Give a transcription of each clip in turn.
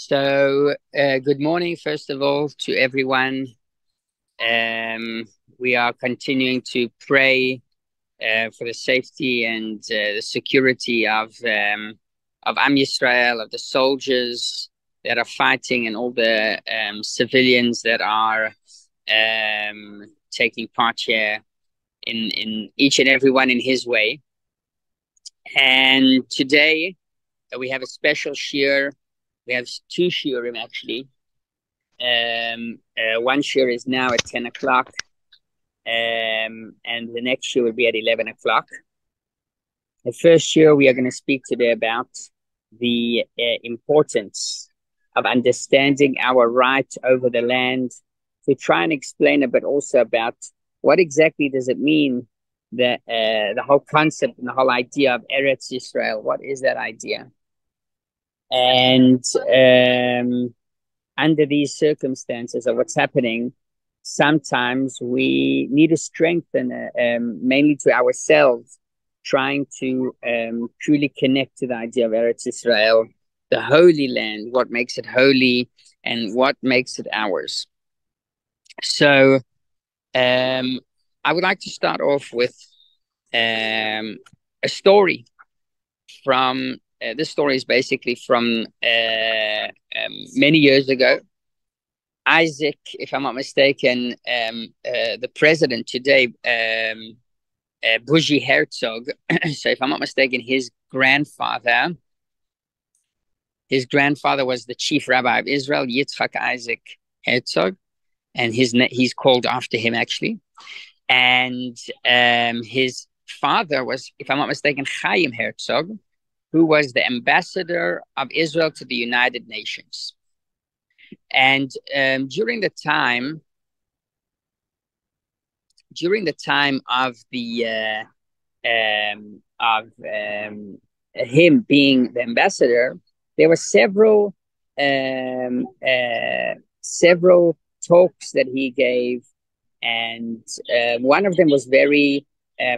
Good morning, first of all, to everyone. We are continuing to pray for the safety and the security of Am Yisrael, of the soldiers that are fighting, and all the civilians that are taking part here in each and every one in his way. And today we have a special shiur. We have two shiurim actually. One shiur is now at 10 o'clock, and the next shiur will be at 11 o'clock. The first shiur we are going to speak today about the importance of understanding our right over the land, to try and explain a bit also about what exactly does it mean, that the whole concept and the whole idea of Eretz Yisrael. What is that idea? And under these circumstances of what's happening, sometimes we need to strengthen, mainly to ourselves, trying to truly connect to the idea of Eretz Yisrael, the Holy Land, what makes it holy and what makes it ours. So I would like to start off with a story from this story is basically from many years ago. Isaac, if I'm not mistaken, the president today, Bougie Herzog, so if I'm not mistaken, his grandfather was the chief rabbi of Israel, Yitzchak Isaac Herzog, and he's called after him actually. And his father was, if I'm not mistaken, Chaim Herzog, who was the ambassador of Israel to the United Nations. And during the time of him being the ambassador, there were several talks that he gave, and one of them was very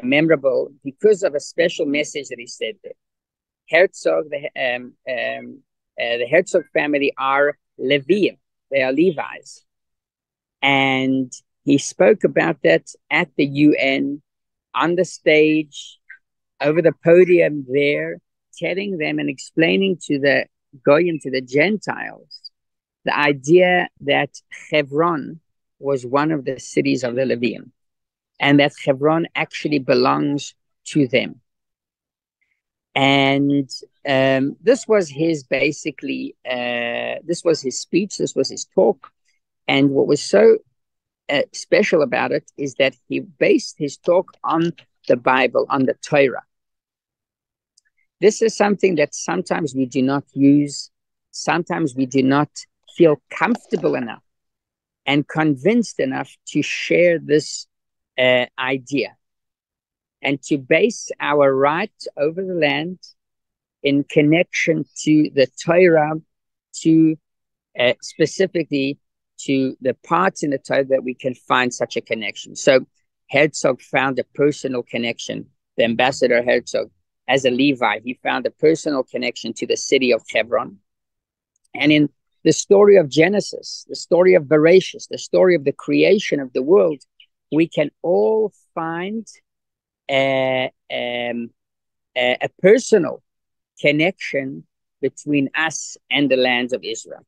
memorable because of a special message that he said there. Herzog, the Herzog family are Leviim, they are Levites. And he spoke about that at the UN, on the stage, over the podium there, telling them and explaining to the Goyim, to the Gentiles, the idea that Hebron was one of the cities of the Leviim, and that Hebron actually belongs to them. And this was his basically, this was his speech, this was his talk. And what was so special about it is that he based his talk on the Bible, on the Torah. This is something that sometimes we do not use, sometimes we do not feel comfortable enough and convinced enough to share this idea, and to base our right over the land in connection to the Torah, to specifically to the parts in the Torah that we can find such a connection. So Herzog found a personal connection. The ambassador Herzog, as a Levite, he found a personal connection to the city of Hebron. And in the story of Genesis, the story of Bereshit, the story of the creation of the world, we can all find a personal connection between us and the land of Israel.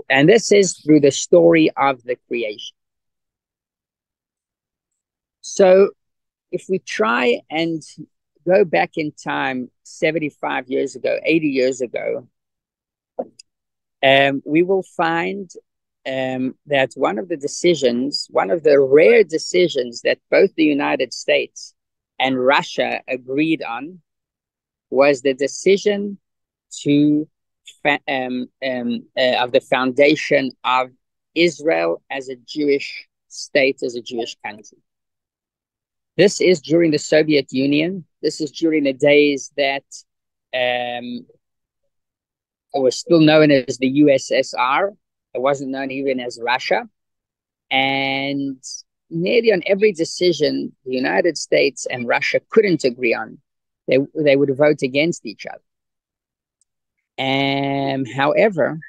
And this is through the story of the creation. So if we try and go back in time 75 years ago, 80 years ago, we will find that one of the rare decisions that both the United States and Russia agreed on was the decision of the foundation of Israel as a Jewish state, as a Jewish country. This is during the Soviet Union. This is during the days that was still known as the USSR. It wasn't known even as Russia. And nearly on every decision the United States and Russia couldn't agree on, they would vote against each other. However,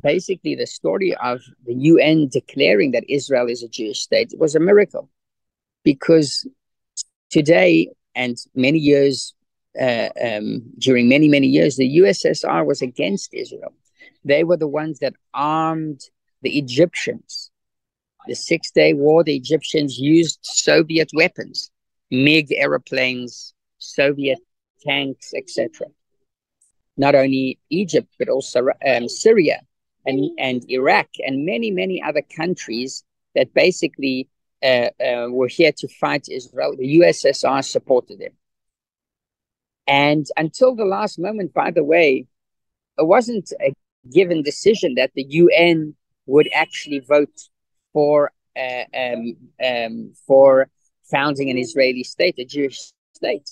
basically the story of the UN declaring that Israel is a Jewish state was a miracle, because today and many years, during many years, the USSR was against Israel. They were the ones that armed the Egyptians. The 6-Day War, the Egyptians used Soviet weapons, MiG airplanes, Soviet tanks, etc. Not only Egypt, but also Syria and Iraq and many other countries that basically were here to fight Israel. The USSR supported them. And until the last moment, by the way, it wasn't a given decision that the UN would actually vote for founding an Israeli state, a Jewish state.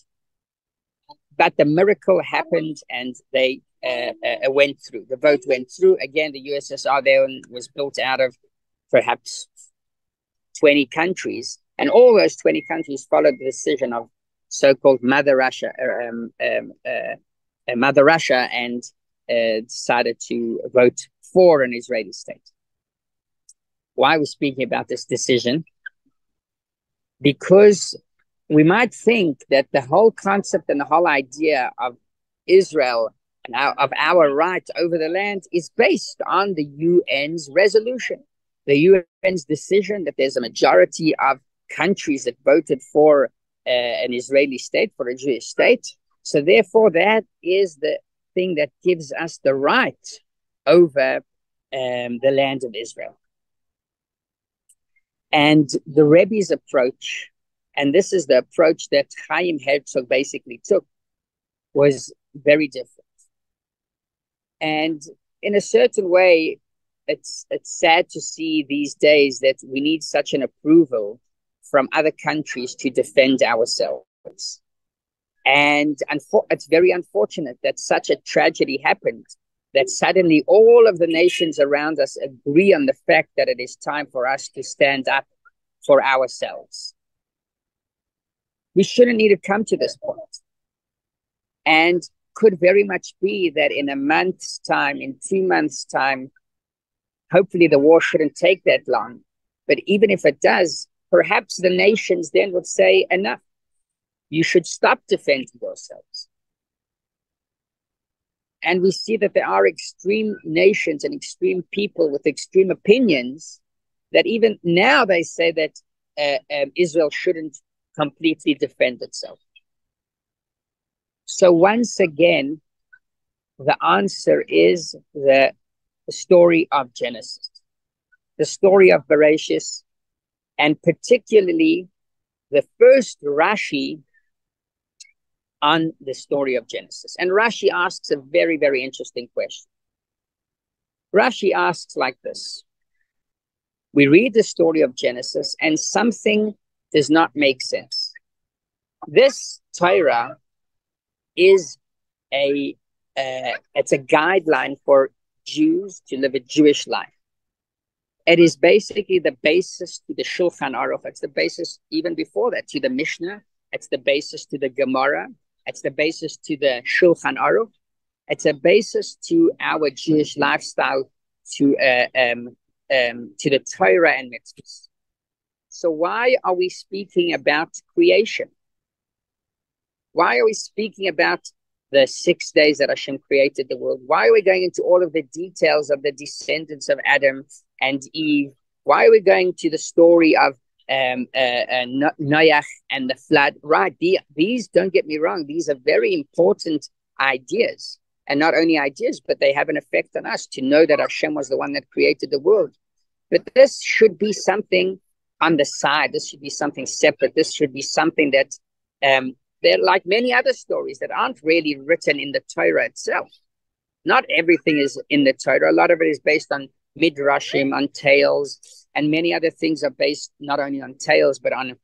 But the miracle happened, and they went through. The vote went through. Again, the USSR then was built out of perhaps 20 countries, and all those 20 countries followed the decision of so-called Mother Russia, Mother Russia, and decided to vote for an Israeli state. Why we're speaking about this decision? Because we might think that the whole concept and the whole idea of Israel and of our right over the land is based on the UN's resolution, the UN's decision that there's a majority of countries that voted for an Israeli state, for a Jewish state. So therefore, that is the thing that gives us the right over the land of Israel. And the Rebbe's approach, and this is the approach that Chaim Herzog basically took, was very different. And in a certain way, it's sad to see these days that we need such an approval from other countries to defend ourselves. And it's very unfortunate that such a tragedy happened, that suddenly all of the nations around us agree on the fact that it is time for us to stand up for ourselves. We shouldn't need to come to this point. And could very much be that in a month's time, in 2 months' time, hopefully the war shouldn't take that long. But even if it does, perhaps the nations then would say, enough. You should stop defending yourselves. And we see that there are extreme nations and extreme people with extreme opinions that even now they say that Israel shouldn't completely defend itself. So once again, the answer is the story of Genesis, the story of Bereshis, and particularly the first Rashi on the story of Genesis. And Rashi asks a very, very interesting question. Rashi asks like this. We read the story of Genesis and something does not make sense. This Torah is it's a guideline for Jews to live a Jewish life. It is basically the basis to the Shulchan Aruch. It's the basis even before that to the Mishnah. It's the basis to the Gemara. It's the basis to the Shulchan Aruch. It's a basis to our Jewish lifestyle, to the Torah and mitzvahs. So why are we speaking about creation? Why are we speaking about the 6 days that Hashem created the world? Why are we going into all of the details of the descendants of Adam and Eve? Why are we going to the story of Noach and the flood? Right, these, don't get me wrong, these are very important ideas. And not only ideas, but they have an effect on us to know that Hashem was the one that created the world. But this should be something on the side. This should be something separate. This should be something that they're like many other stories that aren't really written in the Torah itself. Not everything is in the Torah. A lot of it is based on midrashim, on tales, and many other things are based not only on tales, but on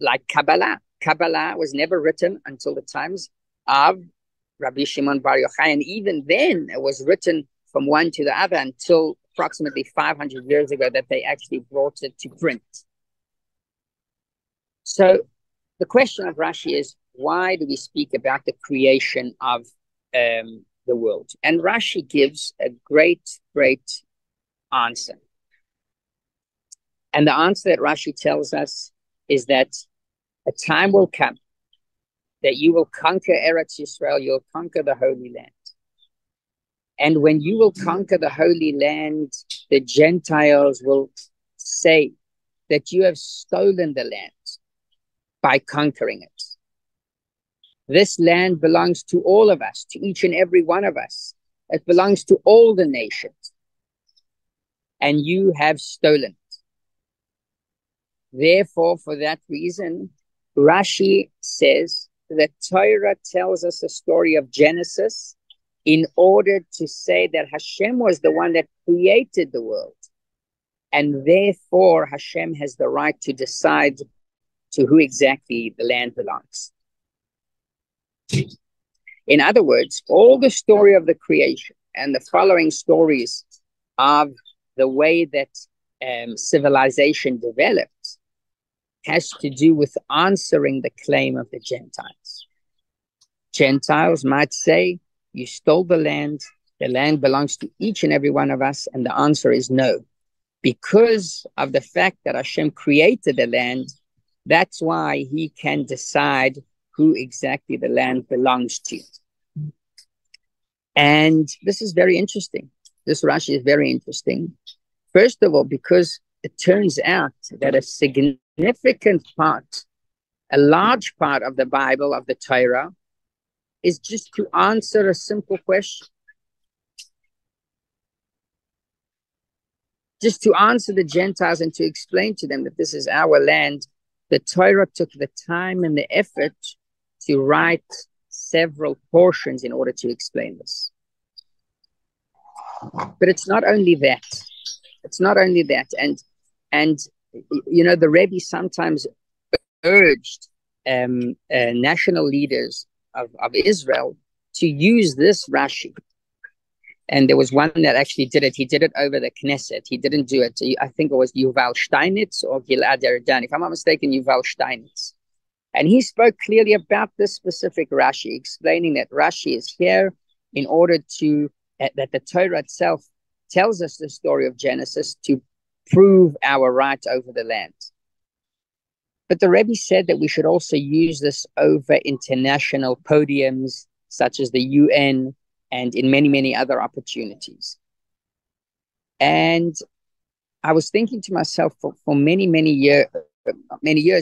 like Kabbalah. Kabbalah was never written until the times of Rabbi Shimon Bar Yochai, and even then it was written from one to the other until approximately 500 years ago that they actually brought it to print. So the question of Rashi is, why do we speak about the creation of the world? And Rashi gives a great answer. And the answer that Rashi tells us is that a time will come that you will conquer Eretz Yisrael, you'll conquer the Holy Land. And when you will conquer the Holy Land, the Gentiles will say that you have stolen the land by conquering it. This land belongs to all of us, to each and every one of us. It belongs to all the nations. And you have stolen it. Therefore, for that reason, Rashi says that Torah tells us a story of Genesis in order to say that Hashem was the one that created the world. And therefore, Hashem has the right to decide to who exactly the land belongs. In other words, all the story of the creation and the following stories of the way that civilization developed has to do with answering the claim of the Gentiles. Gentiles might say, you stole the land belongs to each and every one of us, and the answer is no. Because of the fact that Hashem created the land, that's why he can decide who exactly the land belongs to. And this is very interesting. This Rashi is very interesting. First of all, because it turns out that a significant part, a large part of the Bible, of the Torah, is just to answer a simple question. Just to answer the Gentiles and to explain to them that this is our land. The Torah took the time and the effort to write several portions in order to explain this. But it's not only that. It's not only that. And you know, the Rebbe sometimes urged national leaders of Israel to use this Rashi. And there was one that actually did it. He did it over the Knesset. He didn't do it. I think it was Yuval Steinitz or Gilad Erdan. If I'm not mistaken, Yuval Steinitz. And he spoke clearly about this specific Rashi, explaining that Rashi is here in order to, that the Torah itself tells us the story of Genesis to prove our right over the land. But the Rebbe said that we should also use this over international podiums, such as the UN, and in many, many other opportunities. And I was thinking to myself for many years,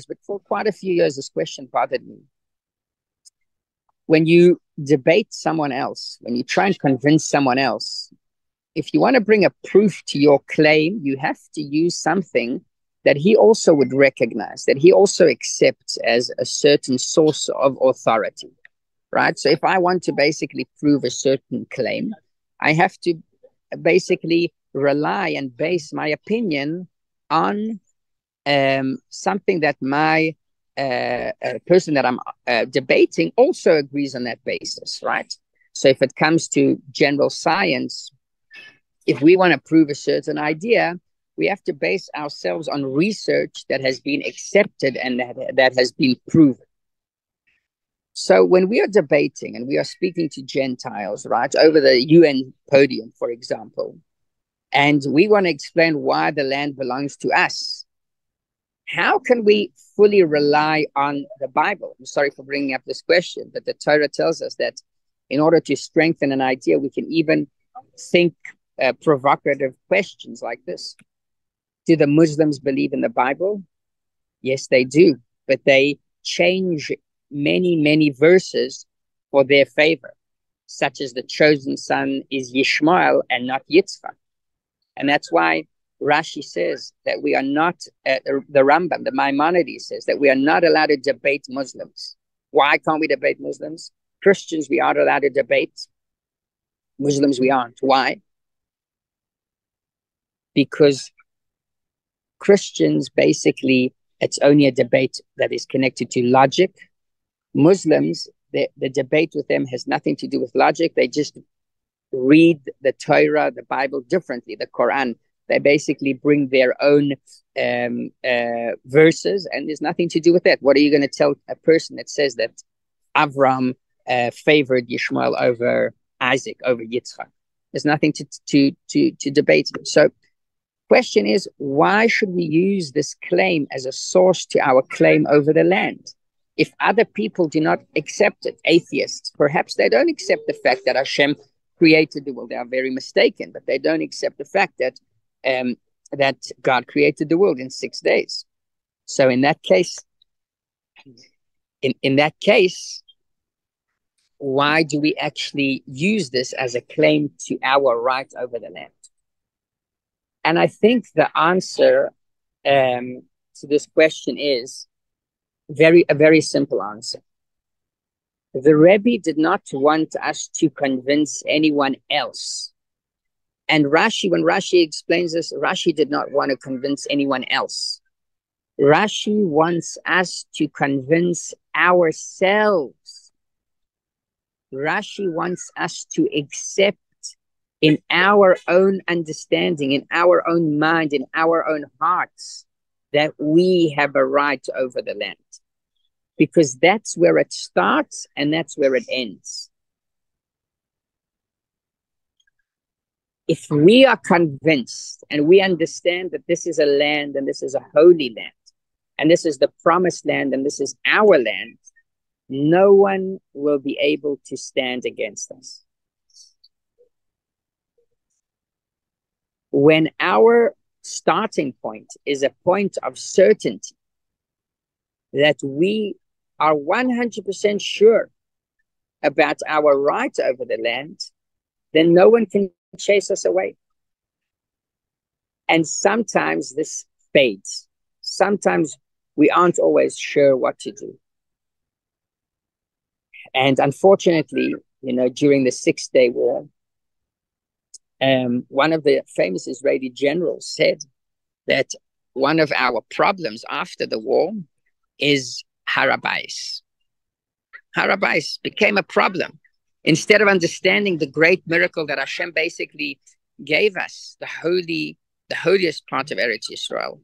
but for quite a few years, this question bothered me. When you debate someone else, when you try and convince someone else, if you want to bring a proof to your claim, you have to use something that he also would recognize, that he also accepts as a certain source of authority, right? So if I want to basically prove a certain claim, I have to basically rely and base my opinion on something that my person that I'm debating also agrees on that basis, right? So if it comes to general science, if we want to prove a certain idea, we have to base ourselves on research that has been accepted and that has been proven. So when we are debating and we are speaking to Gentiles, right, over the UN podium, for example, and we want to explain why the land belongs to us, how can we fully rely on the Bible? I'm sorry for bringing up this question, but the Torah tells us that in order to strengthen an idea, we can even think provocative questions like this. Do the Muslims believe in the Bible? Yes, they do, but they change many verses for their favor, such as the chosen son is Yishmael and not Yitzchak. And that's why Rashi says that we are not, the Rambam, the Maimonides says that we are not allowed to debate Muslims. Why can't we debate Muslims? Christians, we are allowed to debate. Muslims, we aren't. Why? Because Christians, basically, it's only a debate that is connected to logic. Muslims, the debate with them has nothing to do with logic. They just read the Torah, the Bible differently, the Quran. They basically bring their own verses, and there's nothing to do with that. What are you going to tell a person that says that Avram favored Yishmael over Isaac, over Yitzchak. There's nothing to debate. So question is, why should we use this claim as a source to our claim over the land? If other people do not accept it, atheists, perhaps they don't accept the fact that Hashem created the world. They are very mistaken, but they don't accept the fact that that God created the world in 6 days. So in that case, why do we actually use this as a claim to our right over the land? And I think the answer to this question is a very simple answer. The Rebbe did not want us to convince anyone else. And Rashi, when Rashi explains this, Rashi did not want to convince anyone else. Rashi wants us to convince ourselves. Rashi wants us to accept in our own understanding, in our own mind, in our own hearts, that we have a right over the land. Because that's where it starts and that's where it ends. If we are convinced and we understand that this is a land and this is a holy land, and this is the promised land and this is our land, no one will be able to stand against us. When our starting point is a point of certainty that we are 100% sure about our right over the land, then no one can chase us away. And sometimes this fades. Sometimes we aren't always sure what to do. And unfortunately, during the 6-Day War, one of the famous Israeli generals said that one of our problems after the war is Harabais. Harabais became a problem. Instead of understanding the great miracle that Hashem basically gave us, the holiest part of Eretz Yisrael,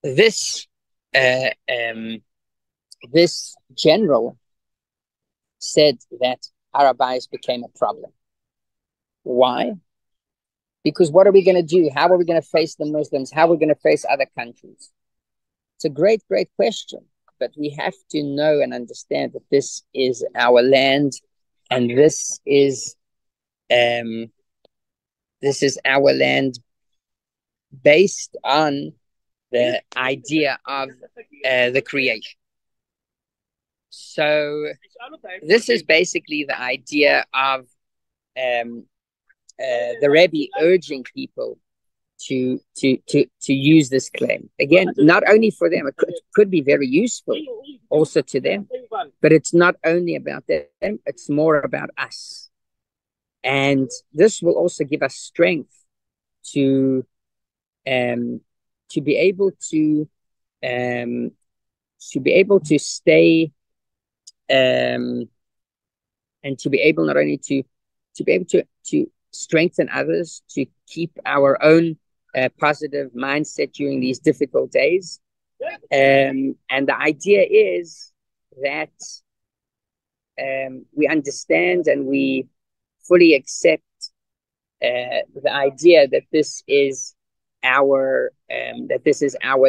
this general said that Harabais became a problem. Why? Because what are we going to do? How are we going to face the Muslims? How are we going to face other countries? It's a great, great question. But we have to know and understand that this is our land, and this is our land based on the idea of the creation. So this is basically the idea of the Rebbe urging people to use this claim. Again, not only for them, it could be very useful also to them, but it's not only about them, it's more about us. And this will also give us strength to be able to stay and to be able not only to be able to strengthen others, to keep our own positive mindset during these difficult days. And the idea is that we understand and we fully accept the idea that this is our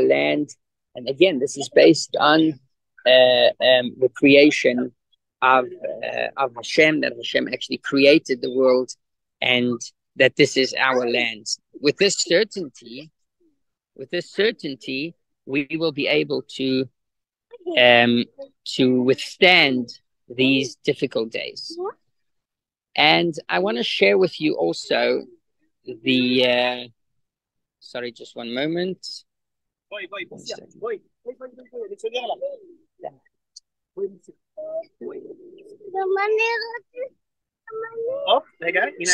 land. And again, this is based on the creation of Hashem, that Hashem actually created the world, and that this is our land. With this certainty, we will be able to withstand these difficult days. And I want to share with you also the sorry, just one moment.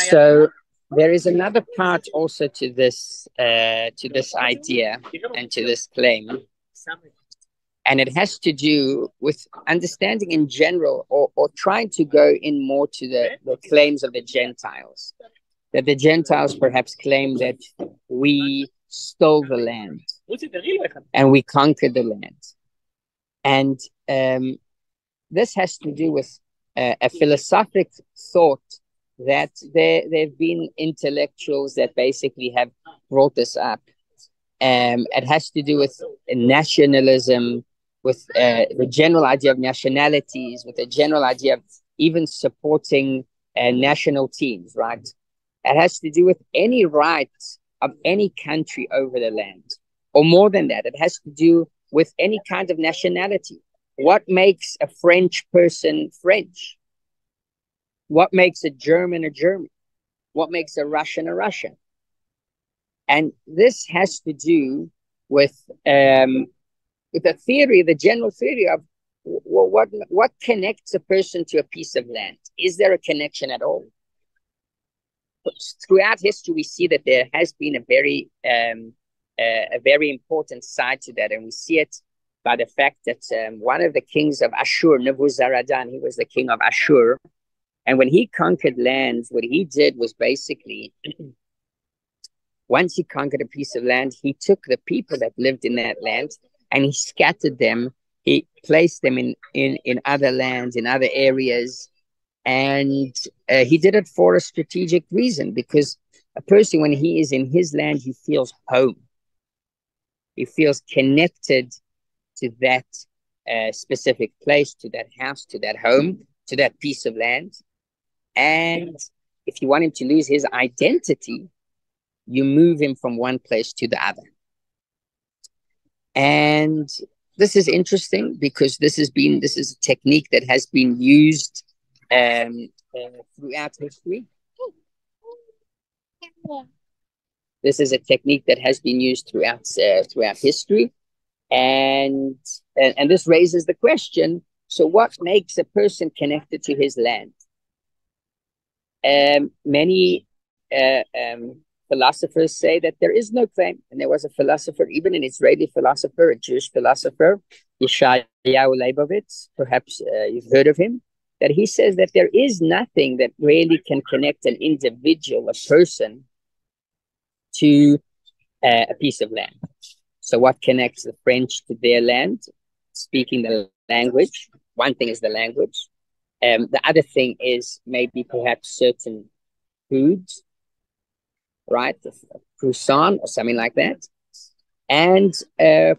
So there is another part also to this idea and to this claim, and it has to do with understanding in general, or trying to go in more to the claims of the Gentiles, that the Gentiles perhaps claim that we stole the land and we conquered the land. And this has to do with a philosophic thought that there've been intellectuals that basically have brought this up. It has to do with nationalism, with the general idea of nationalities, with the general idea of even supporting national teams, right? It has to do with any right of any country over the land, or more than that, it has to do with any kind of nationality. What makes a French person French? What makes a German a German? What makes a Russian a Russian? And this has to do with the theory, the general theory of what connects a person to a piece of land. Is there a connection at all? Throughout history, we see that there has been a very important side to that, and we see it by the fact that one of the kings of Ashur, Nebuzaradan, he was the king of Ashur, and when he conquered lands, what he did was basically, once he conquered a piece of land, he took the people that lived in that land and he scattered them. He placed them in other lands, in other areas, and he did it for a strategic reason, because a person, when he is in his land, he feels home. He feels connected to that specific place, to that house, to that home, to that piece of land. And if you want him to lose his identity, you move him from one place to the other. And this is interesting because this is a technique that has been used throughout history. This is a technique that has been used throughout history, and this raises the question: so, what makes a person connected to his land? Many philosophers say that there is no claim, and there was a philosopher, even an Israeli philosopher, a Jewish philosopher, Yeshayahu Leibovitz. Perhaps you've heard of him. That he says that there is nothing that really can connect an individual, a person, to a piece of land. So what connects the French to their land? Speaking the language. One thing is the language. The other thing is maybe perhaps certain foods, right? A croissant or something like that. And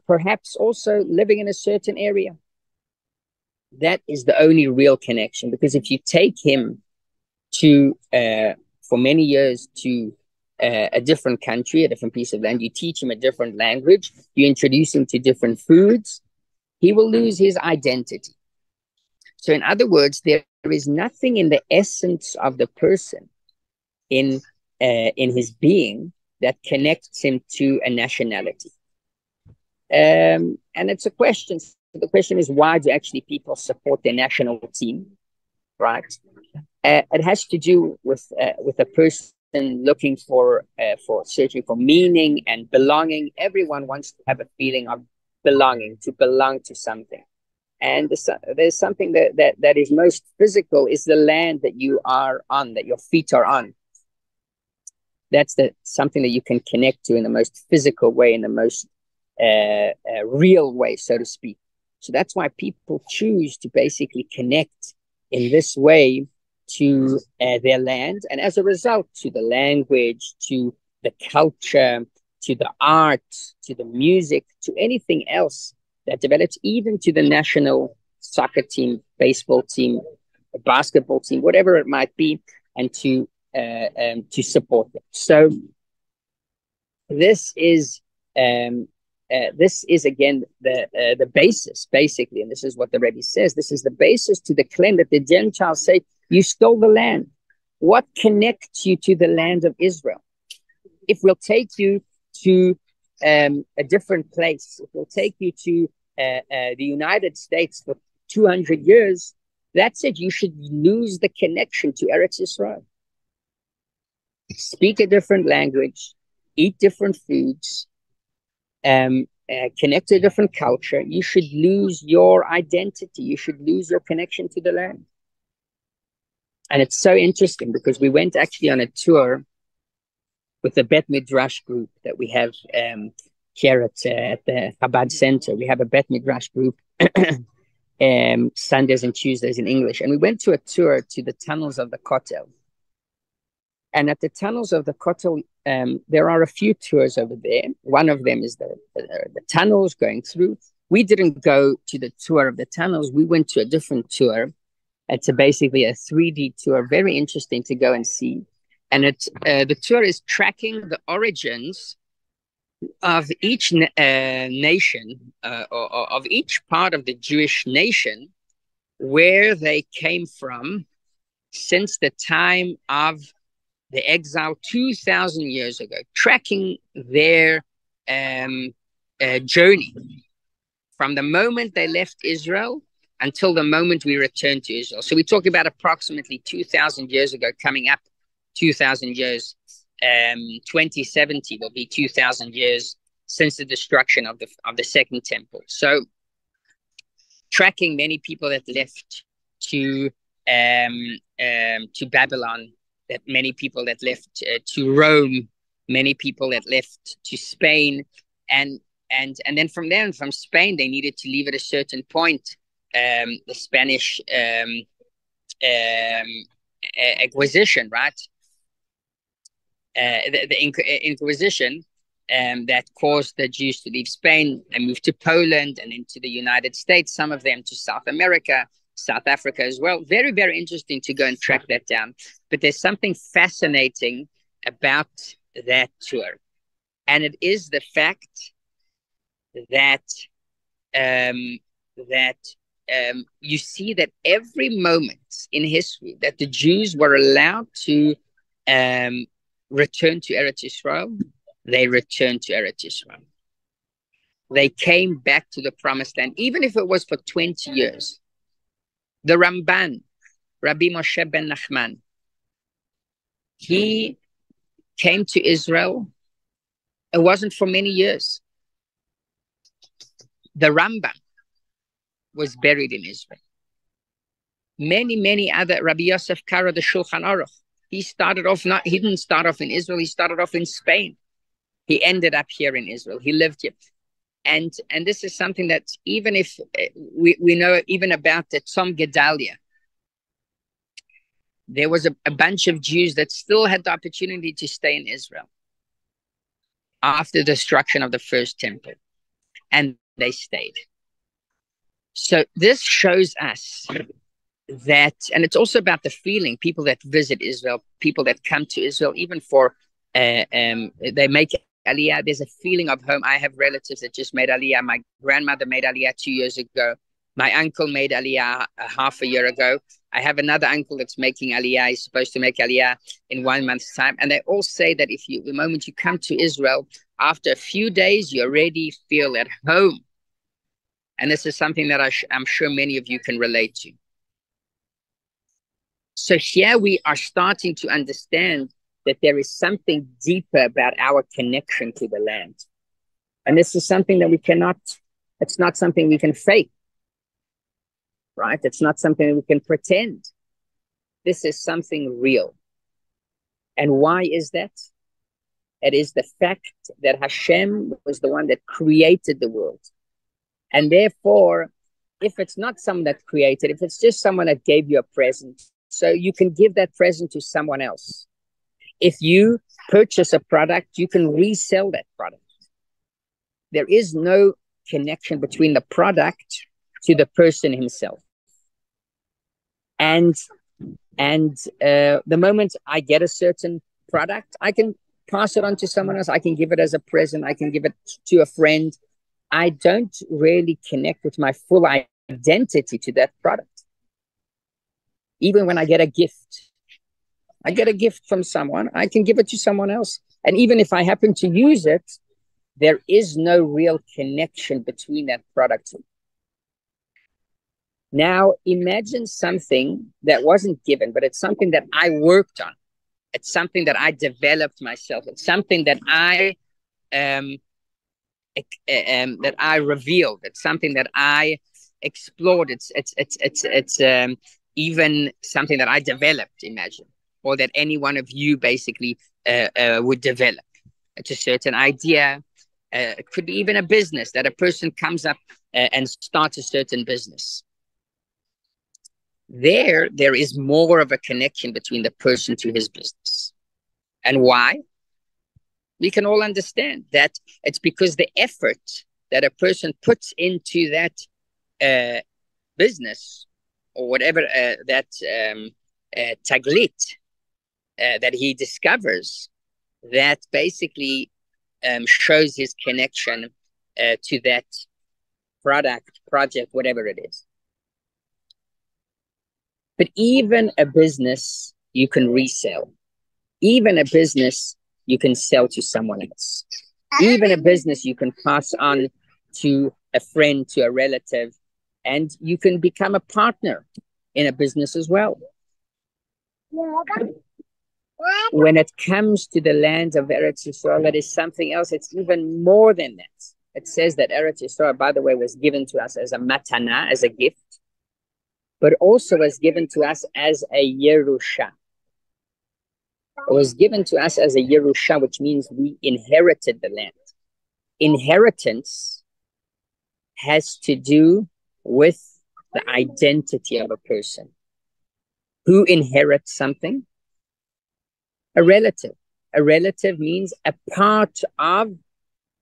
perhaps also living in a certain area. That is the only real connection, because if you take him to, for many years, to a different country, a different piece of land, you teach him a different language, you introduce him to different foods, he will lose his identity. So in other words, there is nothing in the essence of the person, in his being, that connects him to a nationality. And it's a question. The question is, why do actually people support their national team, right? It has to do with a person looking for searching for meaning and belonging. Everyone wants to have a feeling of belonging, to belong to something. And there's something that is most physical, is the land that you are on, that your feet are on. That's something that you can connect to in the most physical way, in the most real way, so to speak. So that's why people choose to basically connect in this way to their land, and as a result, to the language, to the culture, to the art, to the music, to anything else that develops, even to the national soccer team, baseball team, basketball team, whatever it might be, and to support them. So this is again the basis, basically, and this is what the Rebbe says. This is the basis to the claim that the Gentiles say, you stole the land. What connects you to the land of Israel? If we'll take you to a different place, if we'll take you to the United States for 200 years, that's it. You should lose the connection to Eretz Israel. Speak a different language, eat different foods, connect to a different culture. You should lose your identity. You should lose your connection to the land. And it's so interesting because we went actually on a tour with the Bet Midrash group that we have here at the Chabad Center. We have a Bet Midrash group Sundays and Tuesdays in English. And we went to a tour to the tunnels of the Kotel. And at the tunnels of the Kotel, there are a few tours over there. One of them is the tunnels going through. We didn't go to the tour of the tunnels. We went to a different tour. It's basically a 3D tour, very interesting to go and see. And the tour is tracking the origins of each nation, or of each part of the Jewish nation, where they came from since the time of the exile 2,000 years ago, tracking their journey from the moment they left Israel until the moment we returned to Israel. So we talk about approximately 2,000 years ago, coming up 2,000 years. 2070 will be 2,000 years since the destruction of the Second Temple. So tracking many people that left to Babylon, that many people that left to Rome, many people that left to Spain, and then from there, and from Spain, they needed to leave at a certain point. The Spanish Inquisition, right? The Inquisition that caused the Jews to leave Spain and move to Poland and into the United States, some of them to South America, South Africa as well. Very, very interesting to go and track that down. But there's something fascinating about that tour. And it is the fact that you see that every moment in history that the Jews were allowed to return to Eretz Israel, they returned to Eretz Israel. They came back to the promised land, even if it was for 20 years. The Ramban, Rabbi Moshe ben Nachman, he came to Israel. It wasn't for many years. The Rambam was buried in Israel. Many other, Rabbi Yosef Karo, the Shulchan Aruch, he didn't start off in Israel, he started off in Spain. He ended up here in Israel. He lived here. And this is something that even if we know even about the Tzom Gedalia, there was a bunch of Jews that still had the opportunity to stay in Israel after the destruction of the first temple. And they stayed. So this shows us that, and it's also about the feeling, people that visit Israel, people that come to Israel, even for, they make Aliyah, there's a feeling of home. I have relatives that just made Aliyah. My grandmother made Aliyah 2 years ago. My uncle made Aliyah half a year ago. I have another uncle that's making Aliyah. He's supposed to make Aliyah in 1 month's time. And they all say that the moment you come to Israel, after a few days, you already feel at home. And this is something that I'm sure many of you can relate to. So here we are starting to understand that there is something deeper about our connection to the land. And this is something that it's not something we can fake, right? It's not something we can pretend. This is something real. And why is that? It is the fact that Hashem was the one that created the world. And therefore, if it's not someone that created, if it's just someone that gave you a present, so you can give that present to someone else. If you purchase a product, you can resell that product. There is no connection between the product to the person himself. And the moment I get a certain product, I can pass it on to someone else. I can give it as a present. I can give it to a friend. I don't really connect with my full identity to that product. Even when I get a gift from someone, I can give it to someone else. And even if I happen to use it, there is no real connection between that product. Now, imagine something that wasn't given, but it's something that I worked on. It's something that I developed myself. It's something that I revealed. It's something that I explored. It's even something that I developed, imagine, or that any one of you basically would develop. It's a certain idea, It could be even a business that a person comes up and starts a certain business. There is more of a connection between the person to his business. And why? We can all understand that it's because the effort that a person puts into that business or whatever that taglit that he discovers, that basically shows his connection to that product, project, whatever it is. But even a business you can resell. Even a business you can sell to someone else. Even a business you can pass on to a friend, to a relative, and you can become a partner in a business as well. When it comes to the land of Eretz Yisrael, that is something else. It's even more than that. It says that Eretz Yisrael, by the way, was given to us as a matana, as a gift, but also was given to us as a Yerusha. It was given to us as a Yerusha, which means we inherited the land. Inheritance has to do with the identity of a person. Who inherits something? A relative. A relative means a part of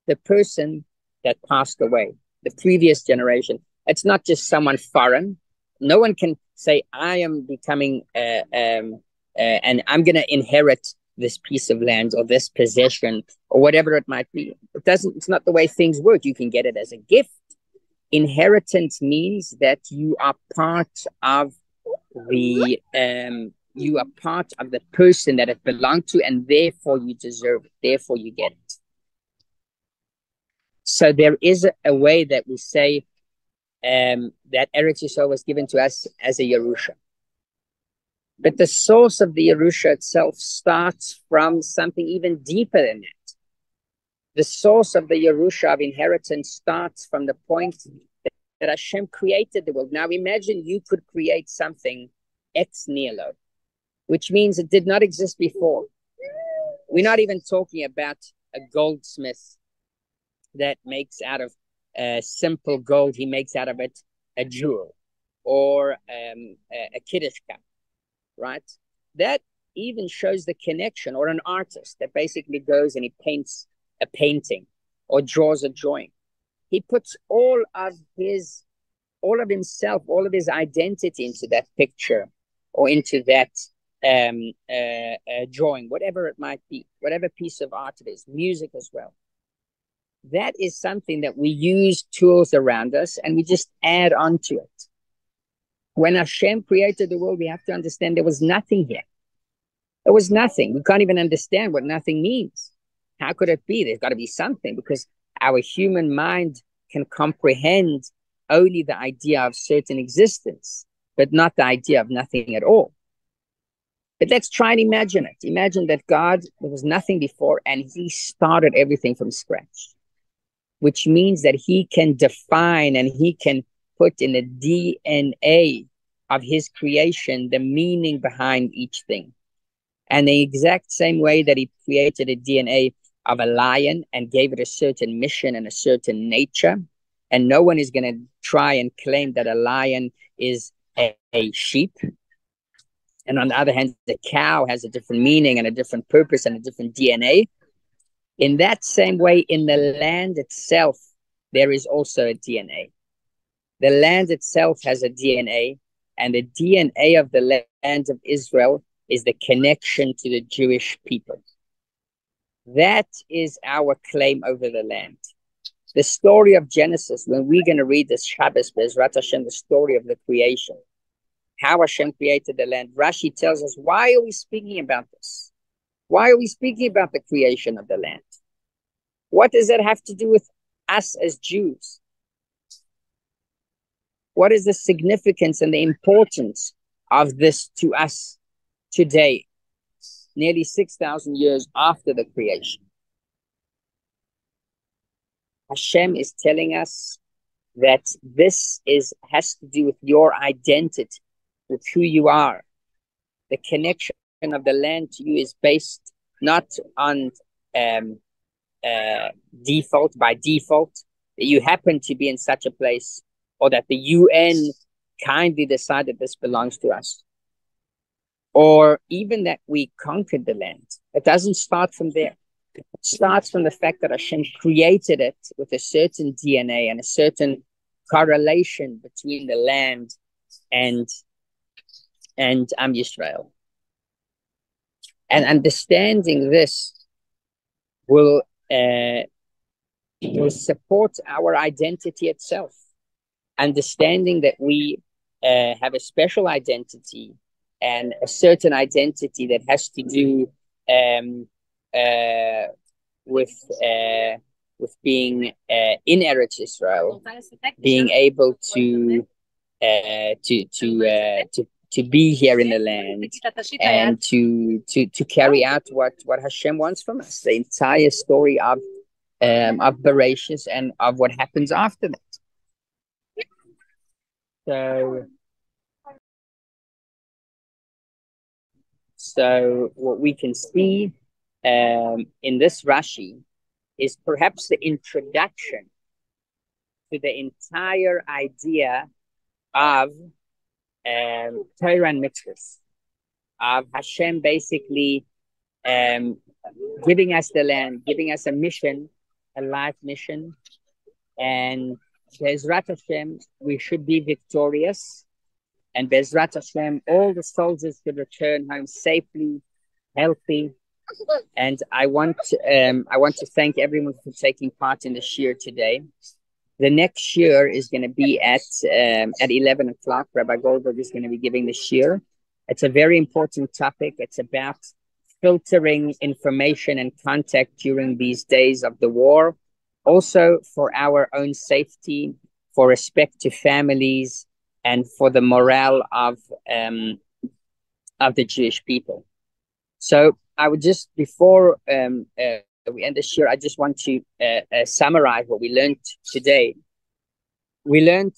the person that passed away, the previous generation. It's not just someone foreign. No one can say, I am becoming, and I'm going to inherit this piece of land or this possession or whatever it might be. It's not the way things work. You can get it as a gift. Inheritance means that you are part of the person that it belonged to, and therefore you deserve it. Therefore you get it. So there is a way that we say that Eretz Yisrael was given to us as a Yerusha. But the source of the Yerusha itself starts from something even deeper than that. The source of the Yerusha of inheritance starts from the point that Hashem created the world. Now imagine you could create something ex nihilo, which means it did not exist before. We're not even talking about a goldsmith that makes out of simple gold, he makes out of it a jewel or a kiddush cup, right? That even shows the connection. Or an artist that basically goes and he paints a painting or draws a drawing. He puts all of himself, all of his identity into that picture or into that drawing, whatever it might be, whatever piece of art it is, music as well. That is something that we use tools around us and we just add on to it. When Hashem created the world, we have to understand there was nothing here. There was nothing. We can't even understand what nothing means. How could it be? There's got to be something, because our human mind can comprehend only the idea of certain existence, but not the idea of nothing at all. But let's try and imagine it. Imagine that God, there was nothing before, and he started everything from scratch, which means that he can define and he can put in the DNA of his creation the meaning behind each thing. And the exact same way that he created a DNA of a lion and gave it a certain mission and a certain nature. And no one is going to try and claim that a lion is a sheep. And on the other hand, the cow has a different meaning and a different purpose and a different DNA. In that same way, in the land itself, there is also a DNA. The land itself has a DNA, and the DNA of the land of Israel is the connection to the Jewish people. That is our claim over the land. The story of Genesis, when we're going to read this Shabbos, Bezrat Hashem, the story of the creation, how Hashem created the land, Rashi tells us, why are we speaking about this? Why are we speaking about the creation of the land? What does that have to do with us as Jews? What is the significance and the importance of this to us today, nearly 6,000 years after the creation? Hashem is telling us that this has to do with your identity, with who you are. The connection of the land to you is based not on default, that you happen to be in such a place, or that the UN kindly decided this belongs to us, or even that we conquered the land. It doesn't start from there. It starts from the fact that Hashem created it with a certain DNA and a certain correlation between the land and Am Yisrael. And understanding this will support our identity itself. Understanding that we have a special identity and a certain identity that has to do with being in Eretz Israel, being able to be here in the land and to carry out what Hashem wants from us. The entire story of Bereshis and of what happens after that. So what we can see in this Rashi is perhaps the introduction to the entire idea of Torah and mitzvahs, of Hashem basically giving us the land, giving us a mission, a life mission, and Be'ezrat Hashem, we should be victorious, and Be'ezrat Hashem, all the soldiers should return home safely, healthy. And I want to thank everyone for taking part in the shir today. The next shir is going to be at 11 o'clock. Rabbi Goldberg is going to be giving the shir. It's a very important topic. It's about filtering information and contact during these days of the war. Also for our own safety, for respect to families, and for the morale of the Jewish people. So I would just, before we end this year, I just want to summarize what we learned today. We learned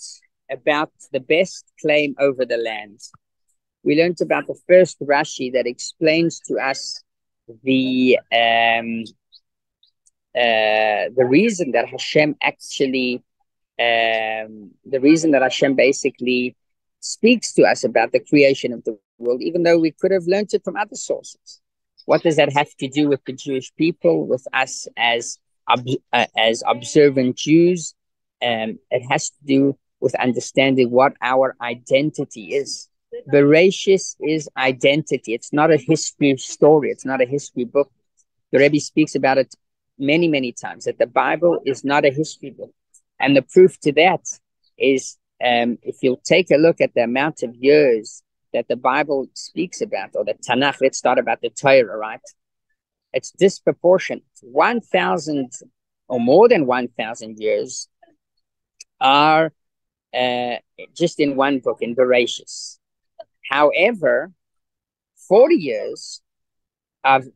about the best claim over the land. We learned about the first Rashi that explains to us the reason that Hashem actually, the reason that Hashem basically speaks to us about the creation of the world, even though we could have learned it from other sources. What does that have to do with the Jewish people, with us as observant Jews? It has to do with understanding what our identity is. Bereshis is identity. It's not a history story. It's not a history book. The Rebbe speaks about it many, many times, that the Bible is not a history book. And the proof to that is if you'll take a look at the amount of years that the Bible speaks about, or the Tanakh, let's start about the Torah, right? It's disproportionate. 1,000 or more than 1,000 years are just in one book, in Bereshis. However, 40 years of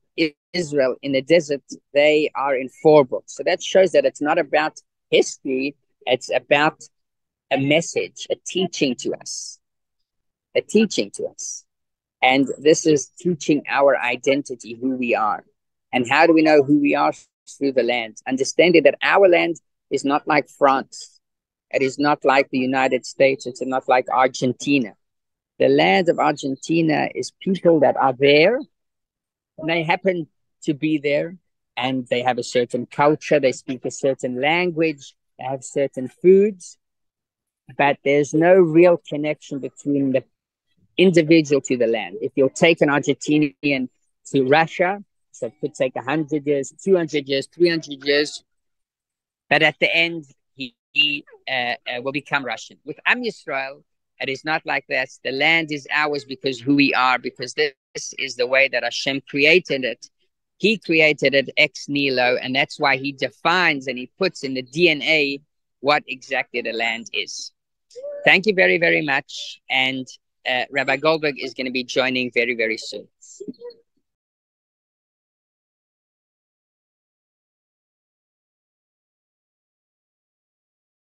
Israel in the desert, they are in 4 books. So that shows that it's not about history, it's about a message, a teaching to us. A teaching to us. And this is teaching our identity, who we are. And how do we know who we are? Through the land. Understanding that our land is not like France. It is not like the United States. It's not like Argentina. The land of Argentina is people that are there, and they happen to be there, and they have a certain culture, they speak a certain language, they have certain foods, but there's no real connection between the individual to the land. If you'll take an Argentinian to Russia, so it could take 100 years, 200 years, 300 years, but at the end, he will become Russian. With Am Yisrael, it is not like that. The land is ours because who we are, because this is the way that Hashem created it. He created it ex nihilo, and that's why he defines and he puts in the DNA what exactly the land is. Thank you very, very much. And Rabbi Goldberg is going to be joining very, very soon.